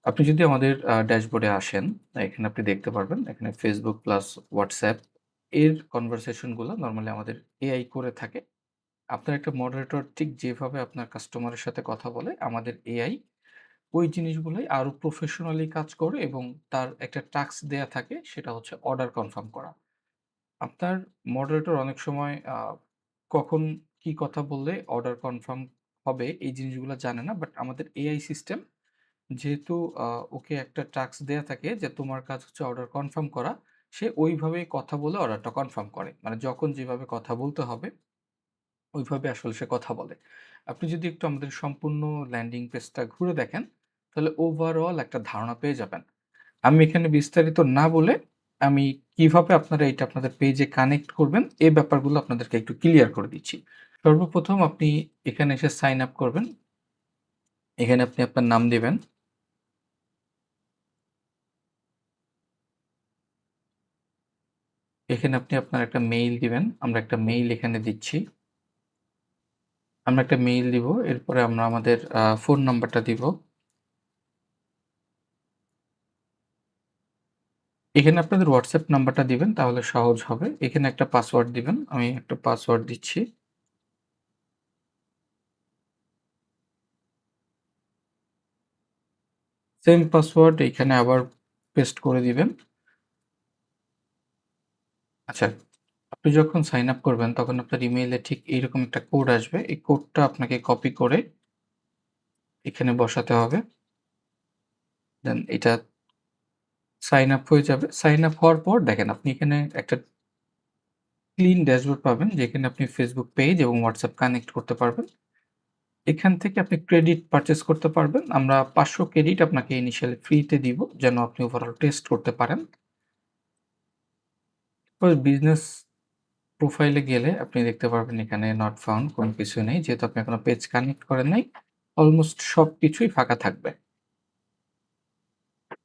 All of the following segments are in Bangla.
আপনি যদি আমাদের ড্যাশবোর্ডে আসেন, এখানে আপনি দেখতে পারবেন এখানে Facebook প্লাস WhatsApp এর কনভারসেশন গুলা নরমালি আমাদের এআই করে থাকে। আপনার একটা মডারেটর ঠিক যেভাবে আপনার কাস্টমারের সাথে কথা বলে, আমাদের এআই ওই জিনিসগুলাই আরো প্রফেশনালি কাজ করে এবং তার একটা টাস্ক দেয়া থাকে সেটা হচ্ছে অর্ডার কনফার্ম করা। আপনার মডারেটর অনেক সময় কখন কি কথা বললে অর্ডার কনফার্ম হবে এই জিনিসগুলা জানে না। বাট আমাদের এআই সিস্টেম যেহেতু আ ওকে একটা টাস্ক দেয়া থাকে যে তোমার কাজ হচ্ছে অর্ডার কনফার্ম করা। সে ওইভাবেই কথা বলে অর্ডারটা কনফার্ম করে। মানে যখন যেভাবে কথা বলতে হবে, ওইভাবে আসলে সে কথা বলে। আপনি যদি একটু আমাদের সম্পূর্ণ ল্যান্ডিং পেজটা ঘুরে দেখেন, তাহলে ওভারঅল একটা ধারণা পেয়ে যাবেন। আমি এখানে বিস্তারিত না বলে, আমি কিভাবে আপনারা এটা আপনাদের পেজে কানেক্ট করবেন, এই ব্যাপারগুলো আপনাদেরকে একটু ক্লিয়ার করে দিচ্ছি। সর্বপ্রথম আপনি এখানে এসে সাইন আপ করবেন। এখানে আপনি আপনার নাম দিবেন। এখানে আপনি আপনার একটা মেইল দিবেন। আমরা একটা মেইল এখানে দিচ্ছি। আমরা একটা মেইল দিব। এরপরে আমরা আমাদের ফোন নাম্বারটা দিব। এখানে আপনাদের WhatsApp নাম্বারটা দিবেন তাহলে সহজ হবে। এখানে একটা পাসওয়ার্ড দিবেন। আমি একটা পাসওয়ার্ড দিচ্ছি। সেম পাসওয়ার্ড এইখানে আবার পেস্ট করে দিবেন। আচ্ছা, আপনি যখন সাইন আপ করবেন তখন আপনার ইমেইলে ঠিক এইরকম একটা কোড আসবে। এই কোডটা আপনাকে কপি করে এখানে বসাতে হবে। দেন এটা সাইন আপ হয়ে যাবে। সাইন আপ হওয়ার পর দেখেন আপনি এখানে একটা ক্লিন ড্যাশবোর্ড পাবেন যেখানে আপনি Facebook পেজ এবং WhatsApp কানেক্ট করতে পারবেন। এখান থেকে আপনি ক্রেডিট পারচেজ করতে পারবেন। আমরা ৫০০ ক্রেডিট আপনাকে ইনিশিয়ালি ফ্রিতে দিব যেন আপনি ওভারঅল টেস্ট করতে পারেন। এরপর বিজনেস প্রোফাইলে গেলে আপনি দেখতে পারবেন এখানে নট ফাউন্ড কোনো কিছু নেই। যেহেতু আপনি এখনো পেজ কানেক্ট করেন নাই, অলমোস্ট সবকিছুই ফাঁকা থাকবে।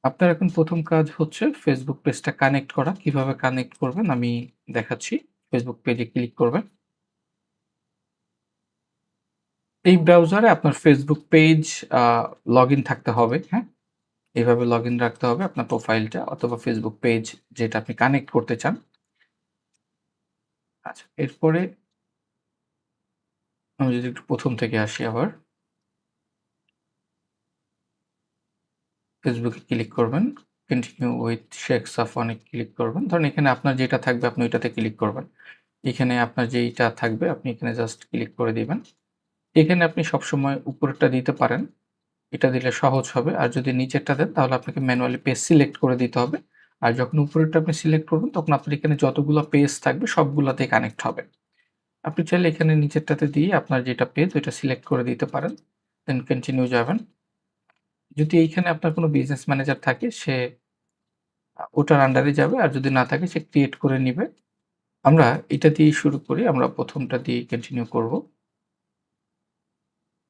আপনার এখন ১ম কাজ হচ্ছে Facebook পেজটা কানেক্ট করা। কিভাবে কানেক্ট করবেন আমি দেখাচ্ছি। Facebook পেজে ক্লিক করবেন। এই ব্রাউজারে আপনার Facebook পেজ আ লগইন থাকতে হবে, হ্যাঁ? এভাবে লগইন রাখতে হবে আপনার প্রোফাইলটা অথবা Facebook পেজ যেটা আপনি কানেক্ট করতে চান। আচ্ছা, এরপরে আমি যদি একটু ১ম থেকে আসি আবার। Facebook এ ক্লিক করবেন। Continue with Sheikh Safwan A click করবেন। ধরেন এখানে আপনার যেটা থাকবে আপনি ওইটাতে ক্লিক করবেন। এখানে আপনার যেইটা থাকবে আপনি এখানে জাস্ট ক্লিক করে দিবেন। এখানে আপনি সবসময় উপরেরটা দিতে পারেন। এটা দিলে সহজ হবে। আর যদি নিচেরটা দেন তাহলে আপনাকে ম্যানুয়ালি পেজ সিলেক্ট করে দিতে হবে। আর যখন উপরেরটা আপনি সিলেক্ট করবেন তখন আপনার এখানে যতগুলা পেজ থাকবে সবগুলাতেই কানেক্ট হবে। আপনি চাইলে এখানে নিচেরটাতে দিয়ে আপনার যেটা পেজ ওইটা সিলেক্ট করে দিতে পারেন। দেন কন্টিনিউ যাবেন। যদি এইখানে আপনার কোনো বিজনেস ম্যানেজার থাকে সে ওটার আন্ডারে যাবে। আর যদি না থাকে সে ক্রিয়েট করে নিবে। আমরা এটা দিয়েই শুরু করি। আমরা ১ম টা দিয়েই কন্টিনিউ করব।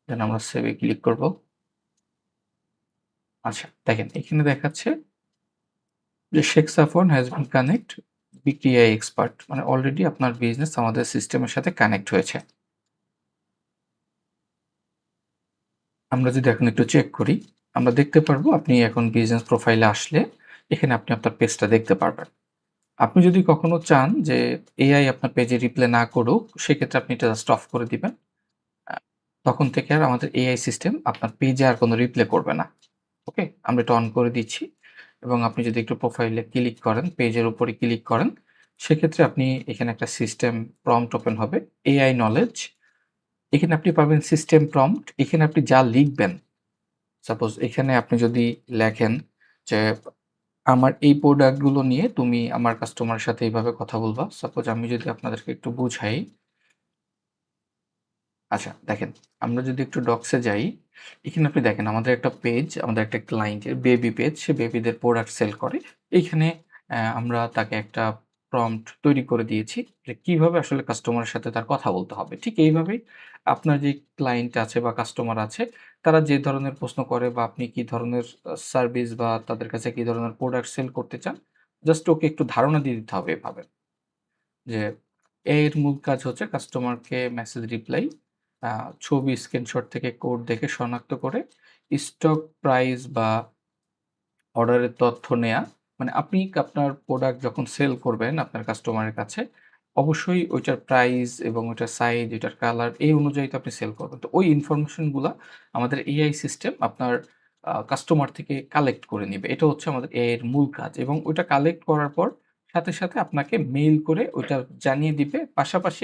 দেন আমরা সেভ এ ক্লিক করব। আচ্ছা, দেখেন এখানে দেখাচ্ছে যে Sheikh Safwan has been connect বিক্রিয়া এক্সপার্ট মানে অলরেডি আপনার বিজনেস আমাদের সিস্টেমের সাথে কানেক্ট হয়েছে। আমরা যদি এখন একটু চেক করি, আমরা দেখতে পারবো আপনি এখন বিজনেস প্রোফাইলে আসলে এখানে আপনি আপনার পেজটা দেখতে পারবেন। আপনি যদি কখনো চান যে এআই আপনার পেজে রিপ্লাই না করুক, সেক্ষেত্রে আপনি এটা জাস্ট অফ করে দিবেন। আ তখন থেকে আর আমাদের এআই সিস্টেম আপনার পেজে আর কোনো রিপ্লাই করবে না। ওকে? আমরা এটা অন করে দিচ্ছি এবং আপনি যদি একটু প্রোফাইলে ক্লিক করেন, পেজের উপরে ক্লিক করেন, সেক্ষেত্রে আপনি এখানে একটা সিস্টেম প্রম্পট ওপেন হবে। AI knowledge. এখানে আপনি পাবেন সিস্টেম প্রম্পট। এখানে আপনি যা লিখবেন, সাপোজ এখানে আপনি যদি লেখেন যে, "আমার এই প্রোডাক্ট গুলো নিয়ে তুমি আমার কাস্টমারের সাথে এভাবে কথা বলবা।" সাপোজ আমি যদি আপনাদেরকে একটু বুঝাই। আচ্ছা, দেখেন আমরা যদি একটু ডক্স এ যাই, এখানে আপনি দেখেন আমাদের একটা পেজ, আমাদের একটা ক্লায়েন্টের বেবি পেজ, সে বেবিদের প্রোডাক্ট সেল করে। এইখানে আমরা তাকে একটা প্রম্পট তৈরি করে দিয়েছি যে কিভাবে আসলে কাস্টমারের সাথে তার কথা বলতে হবে। ঠিক এইভাবেই আপনার যে ক্লায়েন্ট আছে বা কাস্টমার আছে, তারা যে ধরনের প্রশ্ন করে বা আপনি কি ধরনের সার্ভিস বা তাদের কাছে কি ধরনের প্রোডাক্ট সেল করতে চান, জাস্ট ওকে একটু ধারণা দিয়ে দিতে হবে এভাবে। যে এর মূল কাজ হচ্ছে কাস্টমারকে মেসেজ রিপ্লাই, ছবি স্ক্রিনশট থেকে কোড দেখে শনাক্ত করে স্টক প্রাইস বা অর্ডারের তথ্য নেয়া। মানে আপনি আপনার প্রোডাক্ট যখন সেল করবেন আপনার কাস্টমারের কাছে, অবশ্যই ওইটার প্রাইস এবং ওইটার সাইজ, ওইটার কালার এই অনুযায়ী তো আপনি সেল করবেন। তো ওই ইনফরমেশন গুলা আমাদের এআই সিস্টেম আপনার কাস্টমার থেকে কালেক্ট করে নিবে। এটা হচ্ছে আমাদের এআই এর মূল কাজ এবং ওইটা কালেক্ট করার পর সাথে আপনাকে মেইল করে ওইটা জানিয়ে দিবে। পাশাপাশি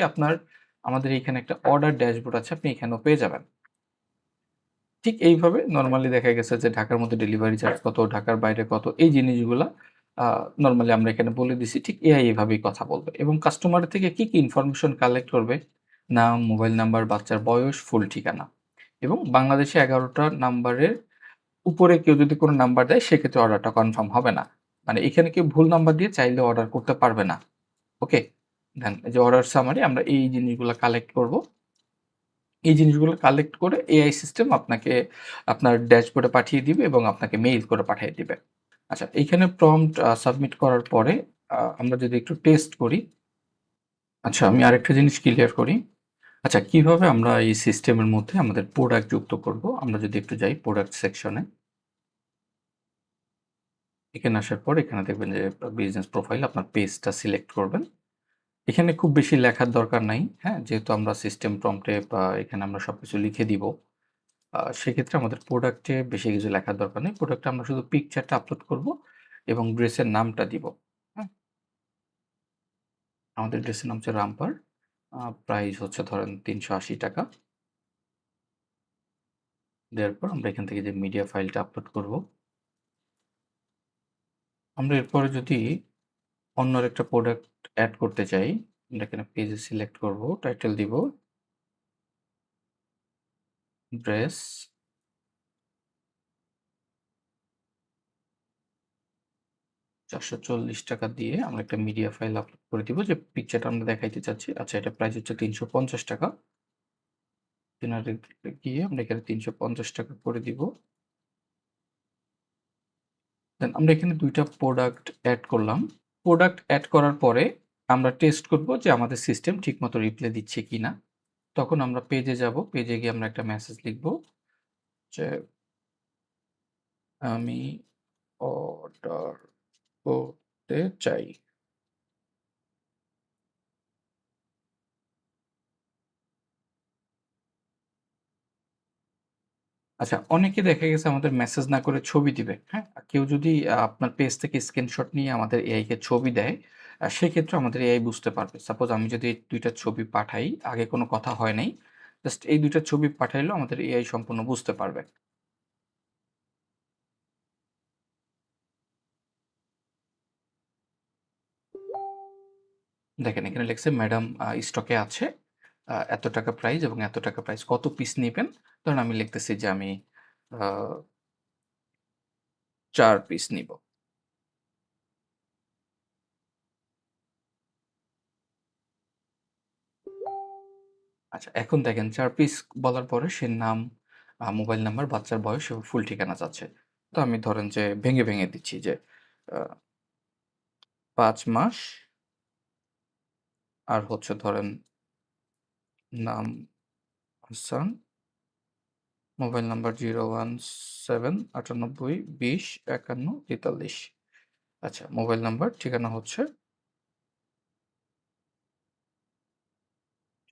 আমাদের এইখানে একটা অর্ডার ড্যাশবোর্ড আছে, আপনি এখানেও পেয়ে যাবেন। ঠিক এইভাবে নরমালি দেখা গেছে যে ঢাকার মধ্যে ডেলিভারি চার্জ কত, ঢাকার বাইরে কত, এই জিনিসগুলা আ নরমালি আমরা এখানে বলে দিছি। ঠিক এআই এভাবেই কথা বলবে এবং কাস্টমার থেকে কি ইনফরমেশন কালেক্ট করবে? নাম, মোবাইল নাম্বার, বাচ্চার বয়স, ফুল ঠিকানা এবং বাংলাদেশে ১১ টা নাম্বারের উপরে কেউ যদি কোন নাম্বার দেয় সেক্ষেত্রে অর্ডারটা কনফার্ম হবে না। মানে এখানে কেউ ভুল নাম্বার দিয়ে চাইলে অর্ডার করতে পারবে না। ওকে? দেন এই যে অর্ডার সামারি আমরা এই জিনিসগুলা কালেক্ট করব। এই জিনিসগুলো কালেক্ট করে এআই সিস্টেম আপনাকে আপনার ড্যাশবোর্ডে পাঠিয়ে দিবে এবং আপনাকে মেইল করে পাঠিয়ে দিবে। আচ্ছা, এইখানে প্রম্পট সাবমিট করার পরে আমরা যদি একটু টেস্ট করি। আচ্ছা, আমি আরেকটা জিনিস ক্লিয়ার করি। আচ্ছা, কিভাবে আমরা এই সিস্টেমের মধ্যে আমাদের প্রোডাক্ট যুক্ত করব? আমরা যদি একটু যাই প্রোডাক্ট সেকশনে। এখানে আসার পর এখানে দেখবেন যে বিজনেস প্রোফাইল আপনার পেজটা সিলেক্ট করবেন। এখানে খুব বেশি লেখার দরকার নাই। হ্যাঁ? যেহেতু আমরা সিস্টেম প্রম্পটে এখানে আমরা সবকিছু লিখে দিব। সেক্ষেত্রে আমাদের প্রোডাক্টে বেশি কিছু লেখার দরকার নেই। প্রোডাক্টে আমরা শুধু পিকচারটা আপলোড করব এবং ড্রেসের নামটা দিব। হ্যাঁ? আমাদের ড্রেসের নাম হচ্ছে রামপার। প্রাইস হচ্ছে ধরেন ৳৩৮০। দেওয়ার পর আমরা এখান থেকে যে মিডিয়া ফাইলটা আপলোড করব। আমরা এরপরে যদি অন্য আরেকটা প্রোডাক্ট এড করতে চাই, আমরা এখানে পেজে সিলেক্ট করব, টাইটেল দিব ড্রেস। ৳৪৪০ দিয়ে আমরা একটা মিডিয়া ফাইল আপলোড করে দিব যে পিকচারটা আমরা দেখাইতে চাচ্ছি। আচ্ছা, এটার প্রাইস হচ্ছে ৳৩৫০। জেনারেটে গিয়ে আমরা এখানে ৳৩৫০ করে দিব। দেন আমরা এখানে ২ টা প্রোডাক্ট এড করলাম। প্রোডাক্ট এড করার পরে আমরা টেস্ট করব যে আমাদের সিস্টেম ঠিকমতো রিপ্লাই দিচ্ছে কিনা। তখন আমরা পেজে যাব। পেজে গিয়ে আমরা একটা মেসেজ লিখব যে, "আমি অর্ডার করতে চাই।" আচ্ছা, অনেকে দেখা গেছে আমাদের মেসেজ না করে ছবি দিবে, হ্যাঁ? কেউ যদি আপনার পেজ থেকে স্ক্রিনশট নিয়ে আমাদের এআই কে ছবি দেয়, সেক্ষেত্রে আমাদের এআই বুঝতে পারবে। সাপোজ আমি যদি ২ টা ছবি পাঠাই, আগে কোনো কথা হয় নাই। জাস্ট এই ২ টা ছবি পাঠাইলেও আমাদের এআই সম্পূর্ণ বুঝতে পারবে। দেখেন এখানে লেখছে ম্যাডাম স্টকে আছে। এত টাকা প্রাইস এবং এত টাকা প্রাইস। কত পিস নিবেন? ধরেন আমি লিখতেছি যে আমি আ ৪ পিস নিবো। আচ্ছা, এখন দেখেন ৪ পিস বলার পরে সে নাম, মোবাইল নাম্বার, বাচ্চার বয়স এবং ফুল ঠিকানা চাচ্ছে। তো আমি ধরেন যে ভেঙে দিচ্ছি যে আ ৫ মাস আর হচ্ছে ধরেন নাম হাসান, মোবাইল নাম্বার 017 98 20 51 43। আচ্ছা, মোবাইল নাম্বার, ঠিকানা হচ্ছে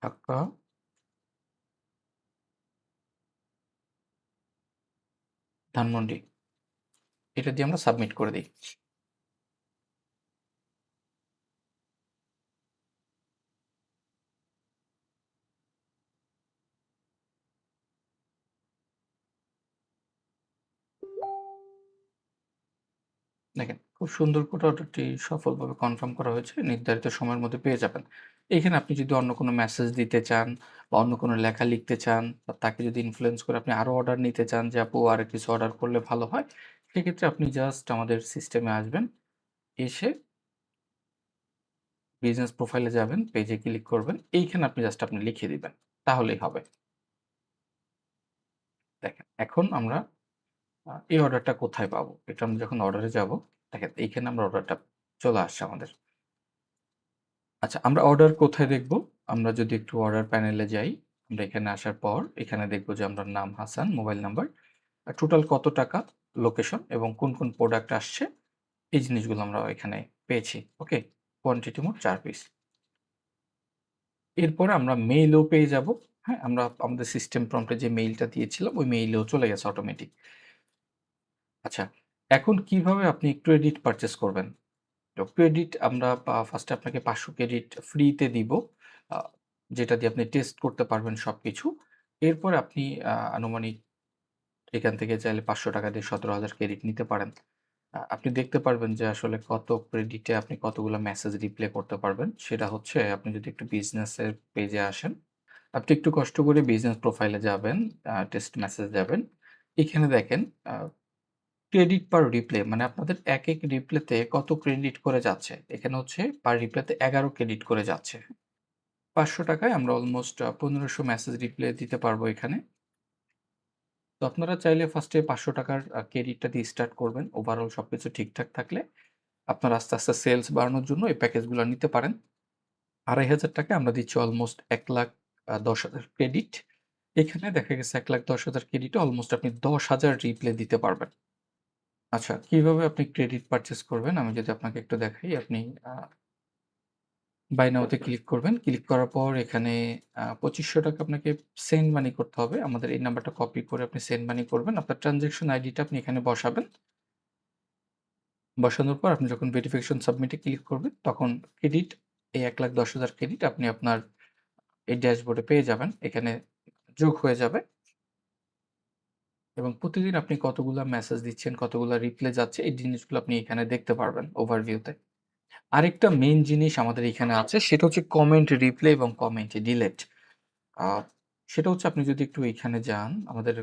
ঢাকা, ধানমন্ডি। এটা দিয়ে আমরা সাবমিট করে দেই। দেখেন, খুব সুন্দর করে অর্ডারটি সফলভাবে কনফার্ম করা হয়েছে। নির্ধারিত সময়ের মধ্যে পেয়ে যাবেন। এইখানে আপনি যদি অন্য কোনো মেসেজ দিতে চান বা অন্য কোনো লেখা লিখতে চান বা তাকে যদি ইনফ্লুয়েন্স করে আপনি আরো অর্ডার নিতে চান যে, "আপু আরো কিছু অর্ডার করলে ভালো হয়।" সেক্ষেত্রে আপনি জাস্ট আমাদের সিস্টেমে আসবেন। এসে বিজনেস প্রোফাইলে যাবেন, পেজে ক্লিক করবেন। এইখানে আপনি লিখে দিবেন। তাহলেই হবে। দেখেন, এখন আমরা এই অর্ডারটা কোথায় পাবো? এটা আমরা যখন অর্ডারে যাবো, দেখেন এইখানে আমরা অর্ডারটা চলে আসছে আমাদের। আচ্ছা, আমরা অর্ডার কোথায় দেখব? আমরা যদি একটু অর্ডার প্যানেলে যাই, আমরা এখানে আসার পর এখানে দেখব যে আমরা নাম হাসান, মোবাইল নাম্বার, টোটাল কত টাকা? লোকেশন এবং কোন প্রোডাক্ট আসছে এই জিনিসগুলো আমরা এখানে পেয়েছি। ওকে? কোয়ান্টিটি মোট ৪ পিস। এরপরে আমরা মেইলেও পেয়ে যাবো। হ্যাঁ? আমরা আমাদের সিস্টেম প্রম্পটে যে মেইলটা দিয়েছিলাম ওই মেইলেও চলে গেছে অটোমেটিক। আচ্ছা, এখন কিভাবে আপনি ক্রেডিট পারচেজ করবেন? তো ক্রেডিট আমরা ফার্স্টে আপনাকে ৫০০ ক্রেডিট ফ্রিতে দিব। আ যেটা দিয়ে আপনি টেস্ট করতে পারবেন সবকিছু। এরপরে আপনি আনুমানিক এখান থেকে চাইলে ৳৫০০ দিয়ে ১৭,০০০ ক্রেডিট নিতে পারেন। আপনি দেখতে পারবেন যে আসলে কত ক্রেডিটে আপনি কতগুলা মেসেজ রিপ্লাই করতে পারবেন। সেটা হচ্ছে আপনি যদি একটু বিজনেসের পেজে আসেন, আপনি একটু কষ্ট করে বিজনেস প্রোফাইলে যাবেন, টেস্ট মেসেজ যাবেন। এখানে দেখেন আ ক্রেডিট পার রিপ্লে মানে আপনাদের একেক রিপ্লেতে কত ক্রেডিট করে যাচ্ছে। এখানে হচ্ছে পার রিপ্লেতে ১১ ক্রেডিট করে যাচ্ছে। ৳৫০০ য় আমরা অলমোস্ট ১৫০০ মেসেজ রিপ্লাই দিতে পারবো এখানে। তো আপনারা চাইলে ফার্স্টে ৳৫০০ র ক্রেডিটটা দিয়ে স্টার্ট করবেন। ওভারঅল সবকিছু ঠিকঠাক থাকলে আপনারা আস্তে সেলস বাড়ানোর জন্য এই প্যাকেজগুলো নিতে পারেন। ৳২৫০০ আমরা দিচ্ছি অলমোস্ট ১,১০,০০০ ক্রেডিট। এখানে দেখা গেছে ১,১০,০০০ ক্রেডিটে অলমোস্ট আপনি ১০,০০০ রিপ্লে দিতে পারবেন। আচ্ছা, কিভাবে আপনি ক্রেডিট পারচেজ করবেন আমি যদি আপনাকে একটু দেখাই। আপনি আ বাই নাও তে ক্লিক করবেন। ক্লিক করার পর এখানে ৳২৫০০ আপনাকে সেন্ড মানি করতে হবে। আমাদের এই নাম্বারটা কপি করে আপনি সেন্ড মানি করবেন। আপনার ট্রান্সেকশন আইডিটা আপনি এখানে বসাবেন। বসানোর পর আপনি যখন ভেরিফিকেশন সাবমিট এ ক্লিক করবেন, তখন ক্রেডিট এই ১,১০,০০০ ক্রেডিট আপনি আপনার এই ড্যাশবোর্ডে পেয়ে যাবেন। এখানে যোগ হয়ে যাবে এবং প্রতিদিন আপনি কতগুলা মেসেজ দিচ্ছেন, কতগুলা রিপ্লে যাচ্ছে এই জিনিসগুলো আপনি এখানে দেখতে পারবেন ওভারভিউতে। আরেকটা মেইন জিনিস আমাদের এখানে আছে সেটা হচ্ছে কমেন্ট রিপ্লে এবং কমেন্ট ডিলেট। আ সেটা হচ্ছে আপনি যদি একটু এখানে যান, আমাদের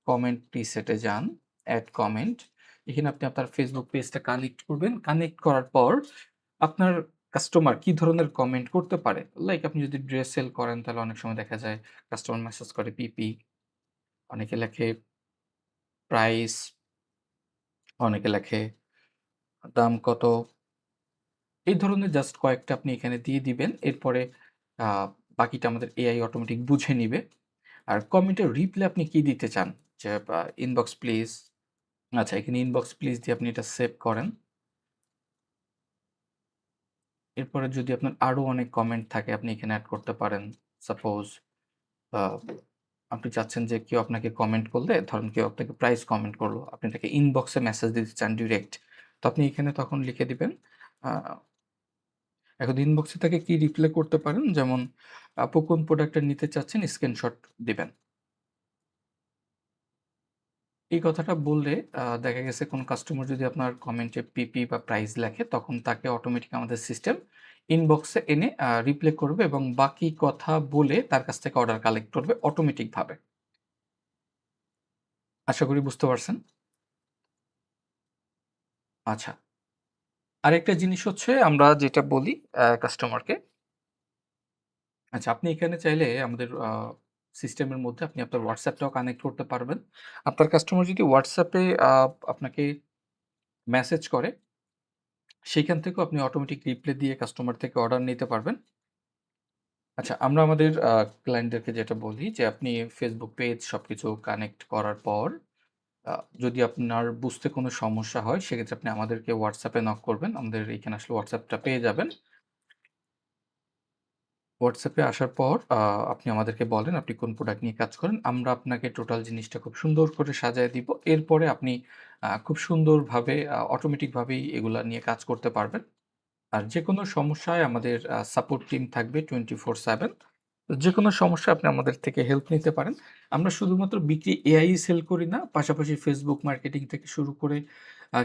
কমেন্ট প্রিসেটে যান, এড কমেন্ট। এখানে আপনি আপনার Facebook পেজটা কানেক্ট করবেন। কানেক্ট করার পর আপনার কাস্টমার কি ধরনের কমেন্ট করতে পারে? লাইক আপনি যদি ড্রেস সেল করেন তাহলে অনেক সময় দেখা যায় কাস্টমার মেসেজ করে পিপি, অনেকে লেখে প্রাইস, অনেকে লেখে দাম কত? এই ধরনের জাস্ট কয়েকটা আপনি এখানে দিয়ে দিবেন। এরপরে আ বাকিটা আমাদের এআই অটোমেটিক বুঝে নিবে। আর কমেন্টের রিপ্লাই আপনি কি দিতে চান? যে ইনবক্স প্লিজ। আচ্ছা, এখানে ইনবক্স প্লিজ দিয়ে আপনি এটা সেভ করেন। এরপরে যদি আপনার আরো অনেক কমেন্ট থাকে আপনি এখানে এড করতে পারেন। সাপোজ আ আপনি চাচ্ছেন যে কেউ আপনাকে কমেন্ট করলে ধরেন কেউ আপনাকে প্রাইস কমেন্ট করলো। আপনি তাকে ইনবক্সে মেসেজ দিতে চান ডিরেক্ট। তো আপনি এখানে তখন লিখে দিবেন আ এখন ইনবক্সে তাকে কি রিপ্লাই করতে পারেন যেমন আপু কোন প্রোডাক্টটা নিতে চাচ্ছেন স্ক্রিনশট দিবেন। এই কথাটা বললে দেখা গেছে কোন কাস্টমার যদি আপনার কমেন্টে পিপি বা প্রাইস লেখে তখন তাকে অটোমেটিক আমাদের সিস্টেম ইনবক্সে এনে রিপ্লাই করবে এবং বাকি কথা বলে তার কাছ থেকে অর্ডার কালেক্ট করবে অটোমেটিক ভাবে। আশা করি বুঝতে পারছেন। আচ্ছা, আরেকটা জিনিস হচ্ছে আমরা যেটা বলি কাস্টমারকে আচ্ছা, আপনি এখানে চাইলে আমাদের সিস্টেমের মধ্যে আপনি আপনার WhatsApp টাও কানেক্ট করতে পারবেন। আপনার কাস্টমার যদি WhatsApp এ আপনাকে মেসেজ করে, সেখান থেকেও আপনি অটোমেটিক রিপ্লাই দিয়ে কাস্টমার থেকে অর্ডার নিতে পারবেন। আচ্ছা, আমরা আমাদের ক্লায়েন্টদেরকে যেটা বলি যে, আপনি Facebook পেজ সবকিছু কানেক্ট করার পর আ যদি আপনার বুঝতে কোনো সমস্যা হয়, সেক্ষেত্রে আপনি আমাদেরকে WhatsApp এ নক করবেন। আমাদের এখানে আসলে WhatsApp টা পেয়ে যাবেন। WhatsApp এ আসার পর আপনি আমাদেরকে বলেন আপনি কোন প্রোডাক্ট নিয়ে কাজ করেন। আমরা আপনাকে টোটাল জিনিসটা খুব সুন্দর করে সাজায় দিব। এরপরে আপনি খুব সুন্দরভাবে অটোমেটিক ভাবেই এগুলা নিয়ে কাজ করতে পারবেন। আর যেকোনো সমস্যায় আমাদের সাপোর্ট টিম থাকবে 24/7 যেকোনো সমস্যায় আপনি আমাদের থেকে হেল্প নিতে পারেন। আমরা শুধুমাত্র বিক্রি এআই সেল করি না, পাশাপাশি Facebook মার্কেটিং থেকে শুরু করে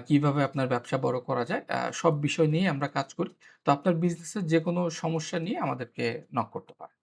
কিভাবে আপনার ব্যবসা বড় করা যায়, সব বিষয় নিয়েই আমরা কাজ করি। তো আপনার বিজনেসের যেকোনো সমস্যা নিয়ে আমাদেরকে নক করতে পারেন।